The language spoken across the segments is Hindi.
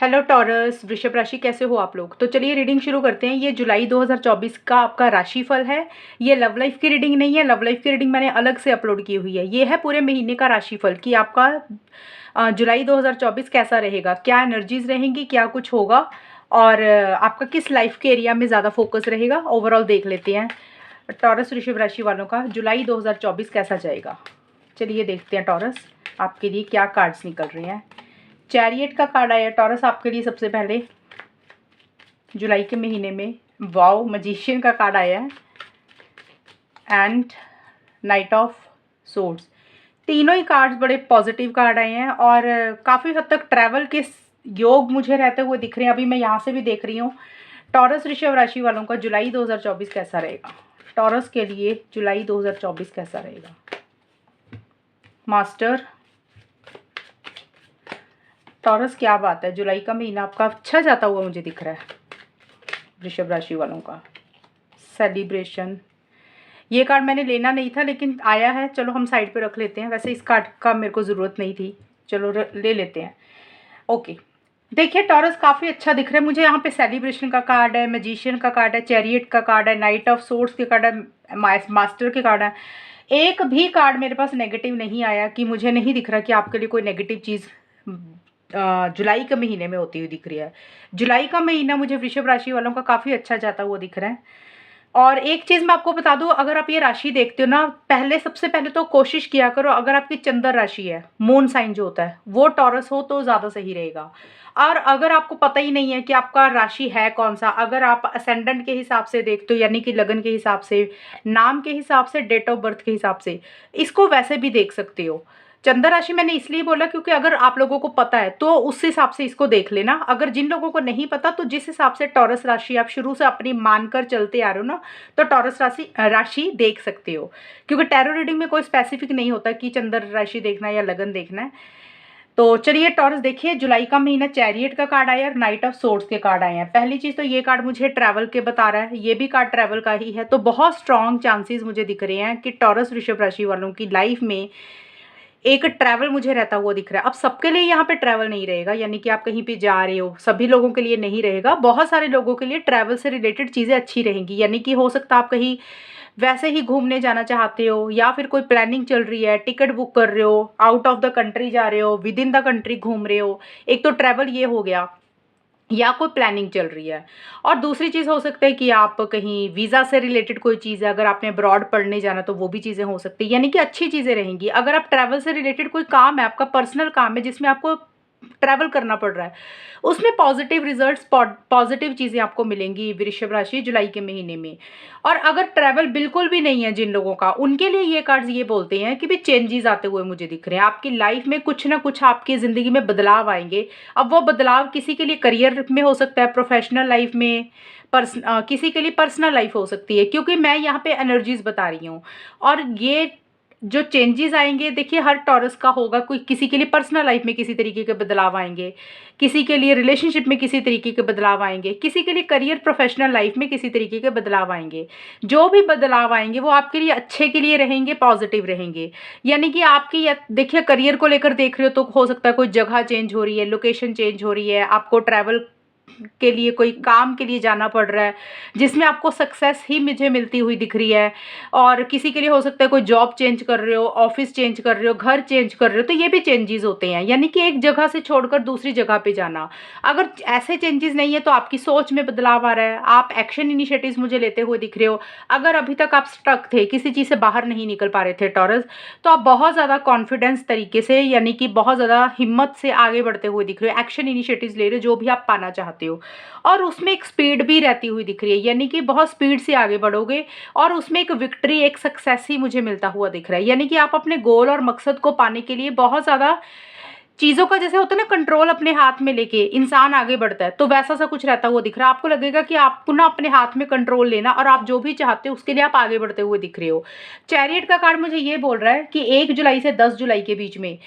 हेलो टॉरस, वृषभ राशि, कैसे हो आप लोग। तो चलिए रीडिंग शुरू करते हैं। ये जुलाई 2024 का आपका राशिफल है। ये लव लाइफ की रीडिंग नहीं है, लव लाइफ की रीडिंग मैंने अलग से अपलोड की हुई है। ये है पूरे महीने का राशिफल कि आपका जुलाई 2024 कैसा रहेगा, क्या एनर्जीज रहेंगी, क्या कुछ होगा और आपका किस लाइफ के एरिया में ज़्यादा फोकस रहेगा, ओवरऑल देख लेते हैं टॉरस वृषभ राशि वालों का जुलाई 2024 कैसा जाएगा। चलिए देखते हैं टॉरस आपके लिए क्या कार्ड्स निकल रहे हैं। चैरियट का कार्ड आया टॉरस आपके लिए सबसे पहले जुलाई के महीने में। वाओ, मैजिशियन का कार्ड आया है एंड नाइट ऑफ सोर्ड्स। तीनों ही कार्ड्स बड़े पॉजिटिव कार्ड आए हैं और काफ़ी हद तक ट्रैवल के योग मुझे रहते हुए दिख रहे हैं। अभी मैं यहाँ से भी देख रही हूँ। टॉरस ऋषभ राशि वालों का जुलाई 2024 कैसा रहेगा। टॉरस के लिए जुलाई 2024 कैसा रहेगा। मास्टर, टॉरस क्या बात है, जुलाई का महीना आपका अच्छा जाता हुआ मुझे दिख रहा है वृषभ राशि वालों का। सेलिब्रेशन, ये कार्ड मैंने लेना नहीं था लेकिन आया है, चलो हम साइड पे रख लेते हैं। वैसे इस कार्ड का मेरे को ज़रूरत नहीं थी, चलो ले लेते हैं। ओके, देखिए टॉरस काफ़ी अच्छा दिख रहा है मुझे। यहाँ पे सेलिब्रेशन का कार्ड है, मैजिशियन का कार्ड है, चैरियट का कार्ड है, नाइट ऑफ सोर्ड्स के कार्ड है, मास्टर के कार्ड है। एक भी कार्ड मेरे पास नेगेटिव नहीं आया कि मुझे नहीं दिख रहा कि आपके लिए कोई नेगेटिव चीज़ जुलाई के महीने में होती हुई दिख रही है। जुलाई का महीना मुझे वृषभ राशि वालों का काफ़ी अच्छा जाता हुआ दिख रहा है। और एक चीज़ मैं आपको बता दूं, अगर आप ये राशि देखते हो ना, सबसे पहले तो कोशिश किया करो, अगर आपकी चंद्र राशि है, मून साइन जो होता है, वो टॉरस हो तो ज़्यादा सही रहेगा। और अगर आपको पता ही नहीं है कि आपका राशि है कौन सा, अगर आप असेंडेंट के हिसाब से देखते हो, यानी कि लगन के हिसाब से, नाम के हिसाब से, डेट ऑफ बर्थ के हिसाब से, इसको वैसे भी देख सकते हो। चंद्र राशि मैंने इसलिए बोला क्योंकि अगर आप लोगों को पता है तो उस हिसाब से इसको देख लेना। अगर जिन लोगों को नहीं पता तो जिस हिसाब से टॉरस राशि आप शुरू से अपनी मानकर चलते आ रहे हो ना, तो टॉरस राशि देख सकते हो। क्योंकि टैरो रीडिंग में कोई स्पेसिफिक नहीं होता कि चंद्र राशि देखना है या लगन देखना है। तो चलिए टॉरस देखिए, जुलाई का महीना चैरियट का कार्ड आया और नाइट ऑफ सोर्ड्स के कार्ड आए हैं। पहली चीज़ तो ये कार्ड मुझे ट्रैवल के बता रहा है, ये भी कार्ड ट्रैवल का ही है। तो बहुत स्ट्रॉन्ग चांसेस मुझे दिख रहे हैं कि टॉरस वृषभ राशि वालों की लाइफ में एक ट्रैवल मुझे रहता हुआ दिख रहा है। अब सबके लिए यहाँ पे ट्रैवल नहीं रहेगा, यानी कि आप कहीं पे जा रहे हो, सभी लोगों के लिए नहीं रहेगा। बहुत सारे लोगों के लिए ट्रैवल से रिलेटेड चीज़ें अच्छी रहेंगी, यानी कि हो सकता है आप कहीं वैसे ही घूमने जाना चाहते हो या फिर कोई प्लानिंग चल रही है, टिकट बुक कर रहे हो, आउट ऑफ द कंट्री जा रहे हो, विद इन द कंट्री घूम रहे हो। एक तो ट्रैवल ये हो गया, या कोई प्लानिंग चल रही है। और दूसरी चीज़ हो सकता है कि आप कहीं वीज़ा से रिलेटेड कोई चीज़ है, अगर आपने अब्रॉड पढ़ने जाना तो वो भी चीज़ें हो सकती है, यानी कि अच्छी चीज़ें रहेंगी। अगर आप ट्रैवल से रिलेटेड कोई काम है, आपका पर्सनल काम है जिसमें आपको ट्रैवल करना पड़ रहा है, उसमें पॉजिटिव रिजल्ट्स, पॉजिटिव चीज़ें आपको मिलेंगी वृषभ राशि जुलाई के महीने में। और अगर ट्रैवल बिल्कुल भी नहीं है जिन लोगों का, उनके लिए ये कार्ड्स ये बोलते हैं कि भी चेंजेस आते हुए मुझे दिख रहे हैं। आपकी लाइफ में कुछ ना कुछ आपकी ज़िंदगी में बदलाव आएंगे। अब वो बदलाव किसी के लिए करियर में हो सकता है, प्रोफेशनल लाइफ में, किसी के लिए पर्सनल लाइफ हो सकती है, क्योंकि मैं यहाँ पे एनर्जीज बता रही हूँ। और ये जो चेंजेस आएंगे, देखिए हर टॉरस का होगा, कोई किसी के लिए पर्सनल लाइफ में किसी तरीके के बदलाव आएंगे, किसी के लिए रिलेशनशिप में किसी तरीके के बदलाव आएंगे, किसी के लिए करियर प्रोफेशनल लाइफ में किसी तरीके के बदलाव आएंगे। जो भी बदलाव आएंगे वो आपके लिए अच्छे के लिए रहेंगे, पॉजिटिव रहेंगे। यानी कि आपकी देखिए करियर को लेकर देख रहे हो तो हो सकता है कोई जगह चेंज हो रही है, लोकेशन चेंज हो रही है, आपको ट्रैवल के लिए कोई काम के लिए जाना पड़ रहा है जिसमें आपको सक्सेस ही मुझे मिलती हुई दिख रही है। और किसी के लिए हो सकता है कोई जॉब चेंज कर रहे हो, ऑफिस चेंज कर रहे हो, घर चेंज कर रहे हो, तो ये भी चेंजेस होते हैं, यानी कि एक जगह से छोड़कर दूसरी जगह पे जाना। अगर ऐसे चेंजेस नहीं है तो आपकी सोच में बदलाव आ रहा है, आप एक्शन इनिशिएटिव्स मुझे लेते हुए दिख रहे हो। अगर अभी तक आप स्टक थे, किसी चीज़ से बाहर नहीं निकल पा रहे थे टॉरस, तो आप बहुत ज़्यादा कॉन्फिडेंस तरीके से, यानी कि बहुत ज़्यादा हिम्मत से आगे बढ़ते हुए दिख रहे हो, एक्शन इनिशिएटिव्स ले रहे हो जो भी आप पाना चाहते हो। और उसमें एक स्पीड भी रहती हुई दिख रही है, यानी कि बहुत स्पीड से आगे बढ़ोगे और उसमें एक विक्ट्री, एक सक्सेस ही मुझे मिलता हुआ दिख रहा है। यानी कि आप अपने गोल और मकसद को पाने के लिए बहुत ज़्यादा चीज़ों का, जैसे होता है ना कंट्रोल अपने हाथ में लेके इंसान आगे बढ़ता है, तो वैसा सा कुछ रहता हुआ दिख रहा है। आपको लगेगा कि आपको ना अपने हाथ में कंट्रोल लेना और आप जो भी चाहते हो उसके लिए आप आगे बढ़ते हुए दिख रहे हो। चैरियट का कार्ड मुझे ये बोल रहा है कि 1 जुलाई से 10 जुलाई के बीच में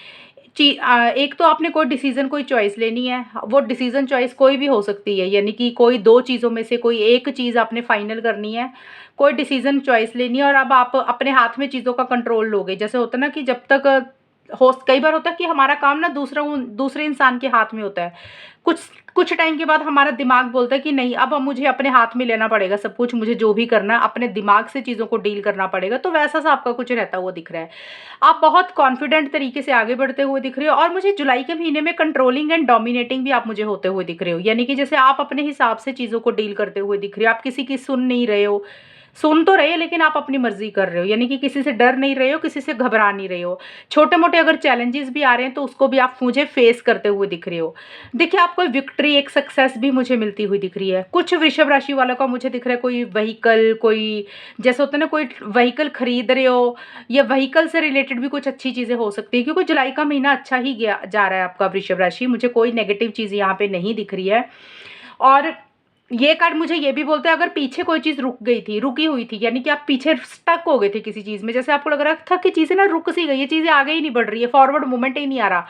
एक तो आपने कोई डिसीजन, कोई चॉइस लेनी है। वो डिसीजन चॉइस कोई भी हो सकती है, यानी कि कोई 2 चीज़ों में से कोई एक चीज़ आपने फाइनल करनी है, कोई डिसीजन चॉइस लेनी है। और अब आप अपने हाथ में चीज़ों का कंट्रोल लोगे। जैसे होता है ना कि जब तक कई बार होता है कि हमारा काम ना दूसरे इंसान के हाथ में होता है। कुछ कुछ टाइम के बाद हमारा दिमाग बोलता है कि नहीं, अब मुझे अपने हाथ में लेना पड़ेगा सब कुछ, मुझे जो भी करना है अपने दिमाग से चीज़ों को डील करना पड़ेगा। तो वैसा सा आपका कुछ रहता हुआ दिख रहा है। आप बहुत कॉन्फिडेंट तरीके से आगे बढ़ते हुए दिख रहे हो, और मुझे जुलाई के महीने में कंट्रोलिंग एंड डोमिनेटिंग भी आप मुझे होते हुए दिख रहे हो। यानी कि जैसे आप अपने हिसाब से चीज़ों को डील करते हुए दिख रहे हो, आप किसी की सुन नहीं रहे हो, सुन तो रहे लेकिन आप अपनी मर्जी कर रहे हो, यानी कि किसी से डर नहीं रहे हो, किसी से घबरा नहीं रहे हो। छोटे मोटे अगर चैलेंजेस भी आ रहे हैं तो उसको भी आप मुझे फेस करते हुए दिख रहे हो। देखिए, आपको विक्ट्री, एक सक्सेस भी मुझे मिलती हुई दिख रही है। कुछ वृषभ राशि वालों का मुझे दिख रहा है कोई व्हीकल, कोई जैसे होता है ना, कोई व्हीकल खरीद रहे हो, या व्हीकल से रिलेटेड भी कुछ अच्छी चीज़ें हो सकती है, क्योंकि जुलाई का महीना अच्छा ही गया जा रहा है आपका वृषभ राशि। मुझे कोई नेगेटिव चीज़ यहाँ पे नहीं दिख रही है। और ये कार्ड मुझे ये भी बोलते हैं, अगर पीछे कोई चीज़ रुक गई थी, रुकी हुई थी, यानी कि आप पीछे स्टक हो गए थे किसी चीज़ में, जैसे आपको लग रहा था कि चीज़ें ना रुक सी गई, ये चीज़ें आगे ही नहीं बढ़ रही है, फॉरवर्ड मूवमेंट ही नहीं आ रहा,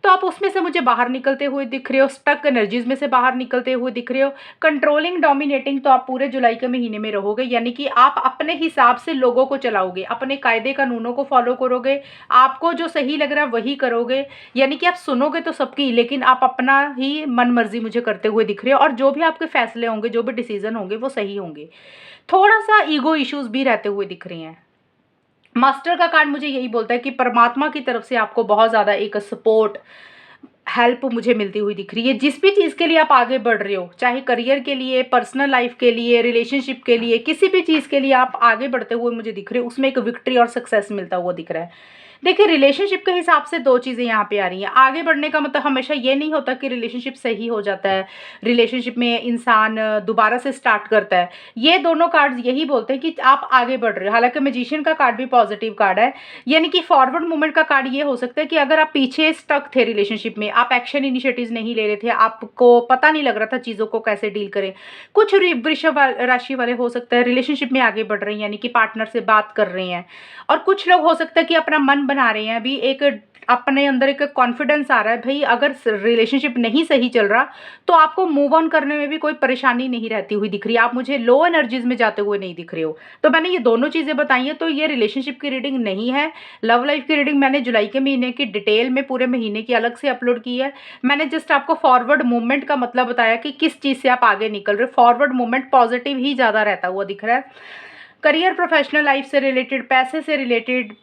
तो आप उसमें से मुझे बाहर निकलते हुए दिख रहे हो, स्टक एनर्जीज में से बाहर निकलते हुए दिख रहे हो। कंट्रोलिंग डोमिनेटिंग तो आप पूरे जुलाई के महीने में रहोगे, यानी कि आप अपने हिसाब से लोगों को चलाओगे, अपने कायदे कानूनों को फॉलो करोगे, आपको जो सही लग रहा है वही करोगे। यानी कि आप सुनोगे तो सबकी, लेकिन आप अपना ही मन मर्जी मुझे करते हुए दिख रहे हो, और जो भी आपके फैसले होंगे, जो भी डिसीजन होंगे वो सही होंगे। थोड़ा सा ईगो इश्यूज भी रहते हुए दिख रहे हैं। मास्टर का कार्ड मुझे यही बोलता है कि परमात्मा की तरफ से आपको बहुत ज़्यादा एक सपोर्ट, हेल्प मुझे मिलती हुई दिख रही है। जिस भी चीज़ के लिए आप आगे बढ़ रहे हो, चाहे करियर के लिए, पर्सनल लाइफ के लिए, रिलेशनशिप के लिए, किसी भी चीज़ के लिए आप आगे बढ़ते हुए मुझे दिख रहे हो, उसमें एक विक्ट्री और सक्सेस मिलता हुआ दिख रहा है। देखिए, रिलेशनशिप के हिसाब से दो चीज़ें यहाँ पे आ रही हैं। आगे बढ़ने का मतलब हमेशा ये नहीं होता कि रिलेशनशिप सही हो जाता है, रिलेशनशिप में इंसान दोबारा से स्टार्ट करता है। ये दोनों कार्ड्स यही बोलते हैं कि आप आगे बढ़ रहे हो। हालांकि मैजिशियन का कार्ड भी पॉजिटिव कार्ड है, यानी कि फॉरवर्ड मूवमेंट का कार्ड ये हो सकता है कि अगर आप पीछे स्टक थे रिलेशनशिप में, आप एक्शन इनिशिएटिव्स नहीं ले रहे थे, आपको पता नहीं लग रहा था चीज़ों को कैसे डील करें। कुछ वृषभ राशि वाले हो सकता है रिलेशनशिप में आगे बढ़ रहे हैं, यानी कि पार्टनर से बात कर रहे हैं, और कुछ लोग हो सकता है कि अपना मन बना रहे हैं, अभी एक अपने अंदर एक कॉन्फिडेंस आ रहा है भाई, अगर रिलेशनशिप नहीं सही चल रहा तो आपको मूव ऑन करने में भी कोई परेशानी नहीं रहती हुई दिख रही है, आप मुझे लो एनर्जीज में जाते हुए नहीं दिख रहे हो। तो मैंने ये दोनों चीज़ें बताई हैं, तो ये रिलेशनशिप की रीडिंग नहीं है। लव लाइफ की रीडिंग मैंने जुलाई के महीने की डिटेल में पूरे महीने की अलग से अपलोड की है। मैंने जस्ट आपको फॉरवर्ड मूवमेंट का मतलब बताया कि किस चीज़ से आप आगे निकल रहे हो। फॉरवर्ड मूवमेंट पॉजिटिव ही ज़्यादा रहता हुआ दिख रहा है। करियर, प्रोफेशनल लाइफ से रिलेटेड, पैसे से रिलेटेड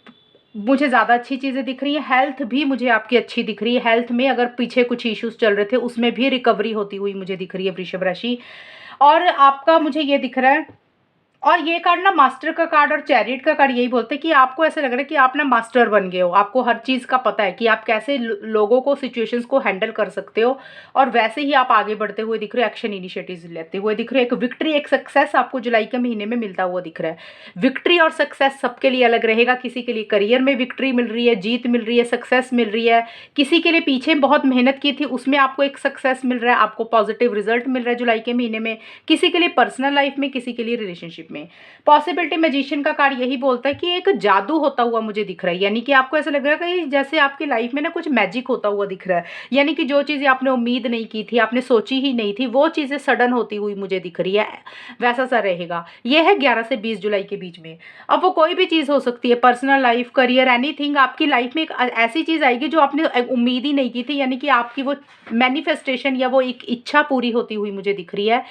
मुझे ज़्यादा अच्छी चीज़ें दिख रही हैं। हेल्थ भी मुझे आपकी अच्छी दिख रही है। हेल्थ में अगर पीछे कुछ इश्यूज चल रहे थे उसमें भी रिकवरी होती हुई मुझे दिख रही है वृषभ राशि। और आपका मुझे ये दिख रहा है, और ये कार्ड ना, मास्टर का कार्ड और चैरियट का कार्ड यही बोलते हैं कि आपको ऐसा लग रहा है कि आप ना मास्टर बन गए हो, आपको हर चीज़ का पता है कि आप कैसे लोगों को, सिचुएशंस को हैंडल कर सकते हो, और वैसे ही आप आगे बढ़ते हुए दिख रहे हो, एक्शन इनिशिएटिव्स लेते हुए दिख रहे हो। एक विक्ट्री, एक सक्सेस आपको जुलाई के महीने में मिलता हुआ दिख रहा है। विक्ट्री और सक्सेस सबके लिए अलग रहेगा। किसी के लिए करियर में विक्ट्री मिल रही है, जीत मिल रही है, सक्सेस मिल रही है। किसी के लिए पीछे बहुत मेहनत की थी, उसमें आपको एक सक्सेस मिल रहा है, आपको पॉजिटिव रिजल्ट मिल रहा है जुलाई के महीने में। किसी के लिए पर्सनल लाइफ में, किसी के लिए रिलेशनशिप में। पॉसिबिलिटी, मैजिशियन का कार्ड यही बोलता है कि एक जादू होता हुआ मुझे दिख रहा है, यानी कि आपको ऐसा लग रहा है कि जैसे आपकी लाइफ में ना कुछ मैजिक होता हुआ दिख रहा है, यानी कि जो चीज़ें आपने उम्मीद नहीं की थी, आपने सोची ही नहीं थी, वो चीज़ें सडन होती हुई मुझे दिख रही है। वैसा सा रहेगा। ये है 11 से 20 जुलाई के बीच में। अब वो कोई भी चीज़ हो सकती है, पर्सनल लाइफ, करियर, एनीथिंग। आपकी लाइफ में एक ऐसी चीज़ आएगी जो आपने उम्मीद ही नहीं की थी, यानी कि आपकी वो मैनिफेस्टेशन या वो एक इच्छा पूरी होती हुई मुझे दिख रही है।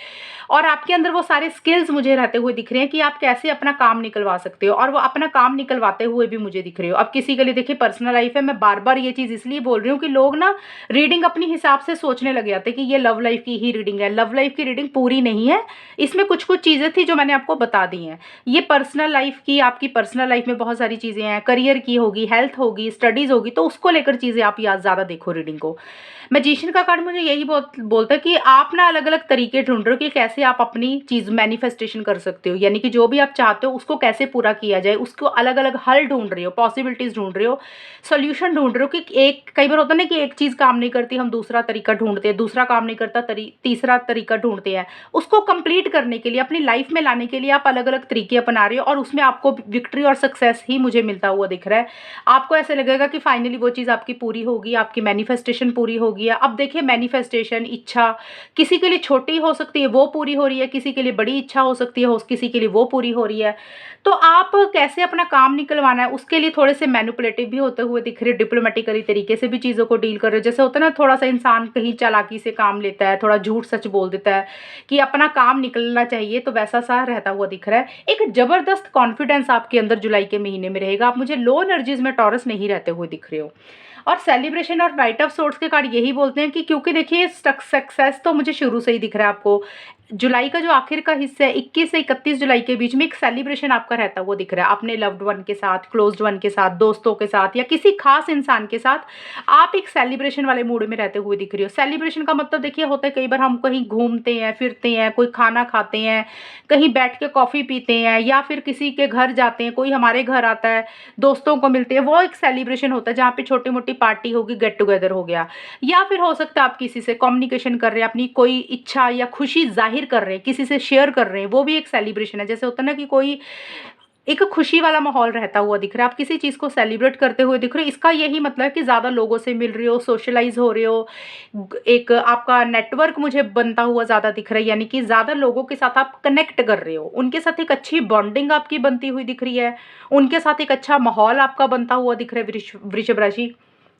और आपके अंदर वो सारे स्किल्स मुझे रहते हुए दिख रहे हैं कि आप कैसे अपना काम निकलवा सकते हो, और वो अपना काम निकलवाते हुए भी मुझे दिख रहे हो। अब किसी के लिए देखिए पर्सनल लाइफ है, मैं बार बार ये चीज़ इसलिए बोल रही हूँ कि लोग ना रीडिंग अपने हिसाब से सोचने लग जाते हैं कि ये लव लाइफ की ही रीडिंग है। लव लाइफ की रीडिंग पूरी नहीं है, इसमें कुछ कुछ चीज़ें थी जो मैंने आपको बता दी हैं। ये पर्सनल लाइफ की, आपकी पर्सनल लाइफ में बहुत सारी चीज़ें हैं, करियर की होगी, हेल्थ होगी, स्टडीज़ होगी, तो उसको लेकर चीज़ें आप याद ज़्यादा देखो रीडिंग को। मैजिशियन का कार्ड मुझे यही बोलता है कि आप ना अलग अलग तरीके ढूंढ रहे हो कि कैसे आप अपनी चीज़ मैनिफेस्टेशन कर सकते हो, यानी कि जो भी आप चाहते हो उसको कैसे पूरा किया जाए, उसको अलग अलग हल ढूंढ रहे हो, पॉसिबिलिटीज़ ढूंढ रहे हो, सोल्यूशन ढूंढ रहे हो। कि एक कई बार होता है ना कि एक चीज़ काम नहीं करती, हम दूसरा तरीका ढूंढते हैं, दूसरा काम नहीं करता, तीसरा तरीका ढूंढते हैं। उसको कंप्लीट करने के लिए, अपनी लाइफ में लाने के लिए आप अलग अलग तरीके अपना रहे हो, और उसमें आपको विक्ट्री और सक्सेस ही मुझे मिलता हुआ दिख रहा है। आपको ऐसे लगेगा कि फाइनली वो चीज़ आपकी पूरी होगी, आपकी मैनिफेस्टेशन पूरी होगी, होगी है। अब देखिए मैनिफेस्टेशन, इच्छा किसी के लिए छोटी हो सकती है, वो पूरी हो रही है, किसी के लिए बड़ी इच्छा हो सकती है, किसी के लिए वो पूरी हो रही है। तो आप कैसे अपना काम निकलवाना है उसके लिए थोड़े से मैनिपुलेटिव भी होते हुए दिख रहे हो, डिप्लोमेटिकली तरीके से भी चीज़ों को डील कर रहे हो। जैसे होता है ना, थोड़ा सा इंसान कहीं चालाकी से काम लेता है, थोड़ा झूठ सच बोल देता है कि अपना काम निकलना चाहिए, तो वैसा सा रहता हुआ दिख रहा है। एक जबरदस्त कॉन्फिडेंस आपके अंदर जुलाई के महीने में रहेगा। आप मुझे लो एनर्जीज में टॉरस नहीं रहते हुए दिख रहे हो। और सेलिब्रेशन और नाइट ऑफ सोर्ट्स के कार्ड यही बोलते हैं कि क्योंकि देखिए सक्सेस तो मुझे शुरू से ही दिख रहा है आपको। जुलाई का जो आखिर का हिस्सा है 21 से 31 जुलाई के बीच में एक सेलिब्रेशन आपका रहता है वो दिख रहा है, अपने लव्ड वन के साथ, क्लोज्ड वन के साथ, दोस्तों के साथ या किसी खास इंसान के साथ आप एक सेलिब्रेशन वाले मूड में रहते हुए दिख रही हो। सेलिब्रेशन का मतलब देखिए होता है कई बार हम कहीं घूमते हैं फिरते हैं, कोई खाना खाते हैं, कहीं बैठ के कॉफ़ी पीते हैं या फिर किसी के घर जाते हैं, कोई हमारे घर आता है, दोस्तों को मिलते हैं, वो एक सेलिब्रेशन होता है जहाँ पे छोटी मोटी पार्टी होगी, गेट टुगेदर हो गया। या फिर हो सकता है आप किसी से कम्युनिकेशन कर रहे हैं, अपनी कोई इच्छा या खुशी जाहिर कर रहे हैं, किसी से शेयर कर रहे हैं, वो भी एक सेलिब्रेशन है। जैसे होता है ना कि कोई एक खुशी वाला माहौल रहता हुआ दिख रहा है, आप किसी चीज़ को सेलिब्रेट करते हुए दिख रहे हो। इसका यही मतलब है कि ज़्यादा लोगों से मिल रहे हो, सोशलाइज हो रहे हो, एक आपका नेटवर्क मुझे बनता हुआ ज़्यादा दिख रहा है, यानी कि ज़्यादा लोगों के साथ आप कनेक्ट कर रहे हो, उनके साथ एक अच्छी बॉन्डिंग आपकी बनती हुई दिख रही है, उनके साथ एक अच्छा माहौल आपका बनता हुआ दिख रहा है वृषभ राशि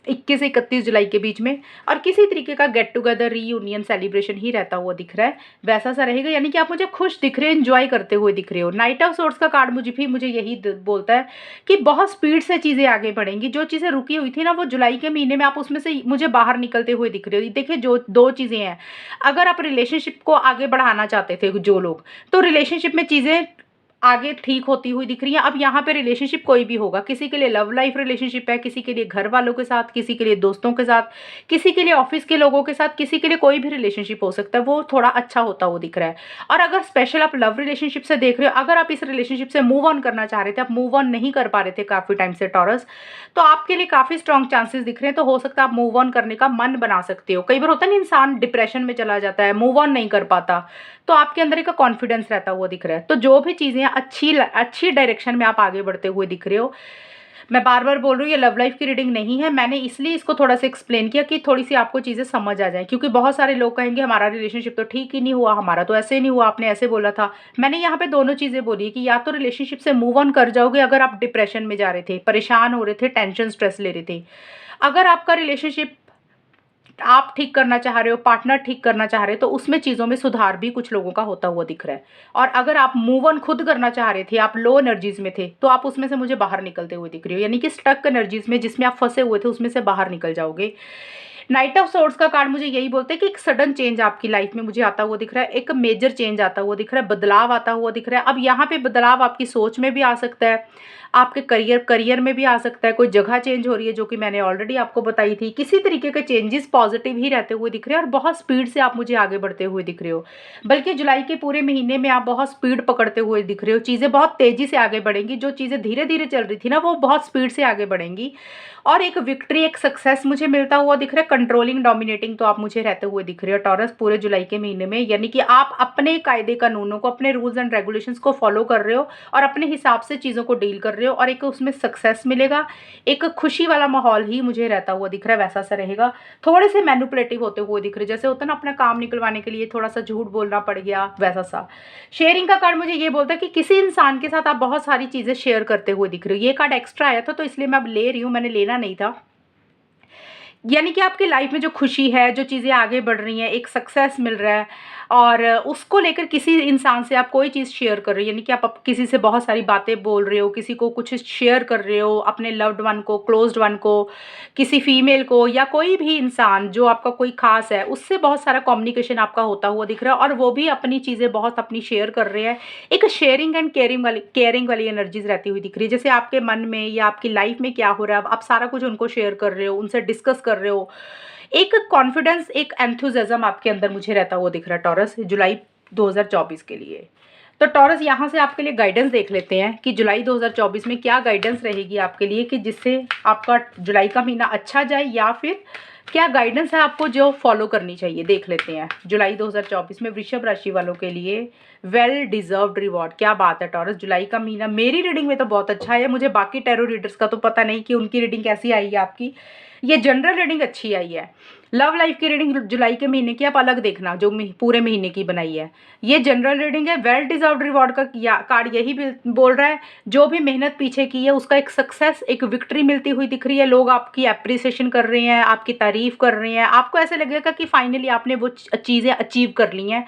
21 से 31 जुलाई के बीच में। और किसी तरीके का गेट टुगेदर रीयूनियन सेलिब्रेशन ही रहता हुआ दिख रहा है, वैसा सा रहेगा, यानी कि आप मुझे खुश दिख रहे हो, एंजॉय करते हुए दिख रहे हो। नाइट ऑफ सोर्ट्स का कार्ड मुझे यही बोलता है कि बहुत स्पीड से चीज़ें आगे बढ़ेंगी। जो चीज़ें रुकी हुई थी ना वो जुलाई के महीने में आप उसमें से मुझे बाहर निकलते हुए दिख रहे हो। देखिए जो दो चीज़ें हैं, अगर आप रिलेशनशिप को आगे बढ़ाना चाहते थे जो लोग, तो रिलेशनशिप में चीज़ें आगे ठीक होती हुई दिख रही है। अब यहाँ पे रिलेशनशिप कोई भी होगा, किसी के लिए लव लाइफ रिलेशनशिप है, किसी के लिए घर वालों के साथ, किसी के लिए दोस्तों के साथ, किसी के लिए ऑफिस के लोगों के साथ, किसी के लिए कोई भी रिलेशनशिप हो सकता है, वो थोड़ा अच्छा होता हुआ दिख रहा है। और अगर स्पेशल आप लव रिलेशनशिप से देख रहे हो, अगर आप इस रिलेशनशिप से मूव ऑन करना चाह रहे थे, आप मूव ऑन नहीं कर पा रहे थे काफ़ी टाइम से टॉरस, तो आपके लिए काफ़ी स्ट्रॉन्ग चांसेस दिख रहे हैं। तो हो सकता है आप मूव ऑन करने का मन बना सकते हो। कई बार होता है ना इंसान डिप्रेशन में चला जाता है, मूव ऑन नहीं कर पाता, तो आपके अंदर एक कॉन्फिडेंस रहता हुआ दिख रहा है। तो जो भी चीज़ें अच्छी डायरेक्शन में आप आगे बढ़ते हुए दिख रहे हो। मैं बार बार बोल रही हूँ ये लव लाइफ की रीडिंग नहीं है, मैंने इसलिए इसको थोड़ा सा एक्सप्लेन किया कि थोड़ी सी आपको चीज़ें समझ आ जाए, क्योंकि बहुत सारे लोग कहेंगे हमारा रिलेशनशिप तो ठीक ही नहीं हुआ, हमारा तो ऐसे नहीं हुआ, आपने ऐसे बोला था। मैंने यहाँ पे दोनों चीज़ें बोली कि या तो रिलेशनशिप से मूव ऑन कर जाओगे अगर आप डिप्रेशन में जा रहे थे, परेशान हो रहे थे, टेंशन स्ट्रेस ले रहे थे। अगर आपका रिलेशनशिप आप ठीक करना चाह रहे हो, पार्टनर ठीक करना चाह रहे हो, तो उसमें चीज़ों में सुधार भी कुछ लोगों का होता हुआ दिख रहा है। और अगर आप मूव ऑन खुद करना चाह रहे थे, आप लो एनर्जीज में थे, तो आप उसमें से मुझे बाहर निकलते हुए दिख रही हो, यानी कि स्टक एनर्जीज में जिसमें आप फंसे हुए थे उसमें से बाहर निकल जाओगे। नाइट ऑफ सोर्ट्स का कार्ड मुझे यही बोलते हैं कि एक सडन चेंज आपकी लाइफ में मुझे आता हुआ दिख रहा है, एक मेजर चेंज आता हुआ दिख रहा है, बदलाव आता हुआ दिख रहा है। अब यहाँ पे बदलाव आपकी सोच में भी आ सकता है, आपके करियर में भी आ सकता है, कोई जगह चेंज हो रही है जो कि मैंने ऑलरेडी आपको बताई थी। किसी तरीके के चेंजेस पॉजिटिव ही रहते हुए दिख रहे हैं और बहुत स्पीड से आप मुझे आगे बढ़ते हुए दिख रहे हो। बल्कि जुलाई के पूरे महीने में आप बहुत स्पीड पकड़ते हुए दिख रहे हो, चीज़ें बहुत तेज़ी से आगे बढ़ेंगी। जो चीज़ें धीरे धीरे चल रही थी ना वो बहुत स्पीड से आगे बढ़ेंगी और एक विक्ट्री, एक सक्सेस मुझे मिलता हुआ दिख रहा है। कंट्रोलिंग, डोमिनेटिंग तो आप मुझे रहते हुए दिख रहे हो टॉरस पूरे जुलाई के महीने में, यानी कि आप अपने कायदे कानूनों को, अपने रूल्स एंड रेगुलेशंस को फॉलो कर रहे हो और अपने हिसाब से चीज़ों को डील कर रहे हो और एक उसमें सक्सेस मिलेगा। एक खुशी वाला माहौल ही मुझे रहता हुआ दिख रहा है, वैसा सा रहेगा। थोड़े से मैनिपुलेटिव होते हुए दिख रहे हैं, जैसे होता है ना अपना काम निकलवाने के लिए थोड़ा सा झूठ बोलना पड़ गया, वैसा सा। शेयरिंग का कार्ड मुझे ये बोलता है कि किसी इंसान के साथ आप बहुत सारी चीज़ें शेयर करते हुए दिख रहे हो। ये कार्ड एक्स्ट्रा आया था तो इसलिए मैं अब ले रही हूँ, मैंने लेना नहीं था। यानी कि आपकी लाइफ में जो खुशी है, जो चीज़ें आगे बढ़ रही हैं, एक सक्सेस मिल रहा है और उसको लेकर किसी इंसान से आप कोई चीज़ शेयर कर रहे हो, यानी कि आप किसी से बहुत सारी बातें बोल रहे हो, किसी को कुछ शेयर कर रहे हो, अपने लव्ड वन को, क्लोज्ड वन को, किसी फीमेल को या कोई भी इंसान जो आपका कोई खास है, उससे बहुत सारा कम्युनिकेशन आपका होता हुआ दिख रहा है और वो भी अपनी चीज़ें बहुत अपनी शेयर कर रहे हैं। एक शेयरिंग एंड केयरिंग वाली एनर्जीज रहती हुई दिख रही है, जैसे आपके मन में या आपकी लाइफ में क्या हो रहा है आप सारा कुछ उनको शेयर कर रहे हो, उनसे डिस्कस कर रहे हो। एक कॉन्फिडेंस, एक एंथुसियाज्म आपके अंदर मुझे रहता हुआ दिख रहा है टॉरस जुलाई 2024 के लिए। तो टॉरस यहाँ से आपके लिए गाइडेंस देख लेते हैं कि जुलाई 2024 में क्या गाइडेंस रहेगी आपके लिए, कि जिससे आपका जुलाई का महीना अच्छा जाए, या फिर क्या गाइडेंस है आपको जो फॉलो करनी चाहिए, देख लेते हैं। जुलाई 2024 में वृषभ राशि वालों के लिए वेल डिजर्व्ड रिवॉर्ड, क्या बात है टॉरस। जुलाई का महीना मेरी रीडिंग में तो बहुत अच्छा है, मुझे बाकी टैरो रीडर्स का तो पता नहीं कि उनकी रीडिंग कैसी आएगी आपकी। ये जनरल रीडिंग अच्छी आई है। लव लाइफ की रीडिंग जुलाई के महीने की आप अलग देखना, जो पूरे महीने की बनाई है। ये जनरल रीडिंग है। वेल डिजर्व्ड रिवॉर्ड का कार्ड यही बोल रहा है, जो भी मेहनत पीछे की है उसका एक सक्सेस, एक विक्ट्री मिलती हुई दिख रही है। लोग आपकी एप्रिसिएशन कर रहे हैं, आपकी तारीफ कर रहे हैं। आपको ऐसा लगेगा कि फाइनली आपने वो चीज़ें अचीव कर ली हैं,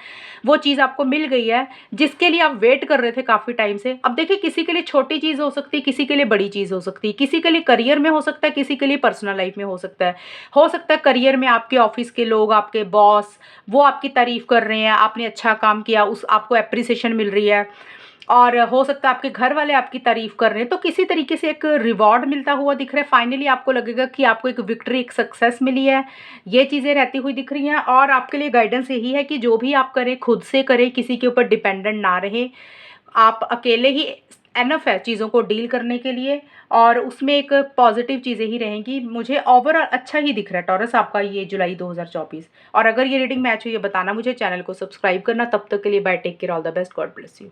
वो चीज़ आपको मिल गई है जिसके लिए आप वेट कर रहे थे काफ़ी टाइम से। अब देखिए, किसी के लिए छोटी चीज़ हो सकती है, किसी के लिए बड़ी चीज़ हो सकती है, किसी के लिए करियर में हो सकता है, किसी के लिए पर्सनल लाइफ में हो सकता है। करियर में आपके ऑफिस के लोग, आपके बॉस, वो आपकी तारीफ कर रहे हैं, आपने अच्छा काम किया, उस आपको एप्रिसिएशन मिल रही है। और हो सकता है आपके घर वाले आपकी तारीफ कर रहे हैं, तो किसी तरीके से एक रिवॉर्ड मिलता हुआ दिख रहा है। फाइनली आपको लगेगा कि आपको एक विक्ट्री, एक सक्सेस मिली है। ये चीज़ें रहती हुई दिख रही हैं। और आपके लिए गाइडेंस यही है कि जो भी आप करें खुद से करें, किसी के ऊपर डिपेंडेंट ना रहे। आप अकेले ही एनफ है चीज़ों को डील करने के लिए, और उसमें एक पॉजिटिव चीज़ें ही रहेंगी। मुझे ओवरऑल अच्छा ही दिख रहा है टॉरस आपका ये जुलाई 2024। और अगर ये रीडिंग मैच हुई है बताना मुझे, चैनल को सब्सक्राइब करना। तब तक के लिए bye, take care, all the best, God bless you.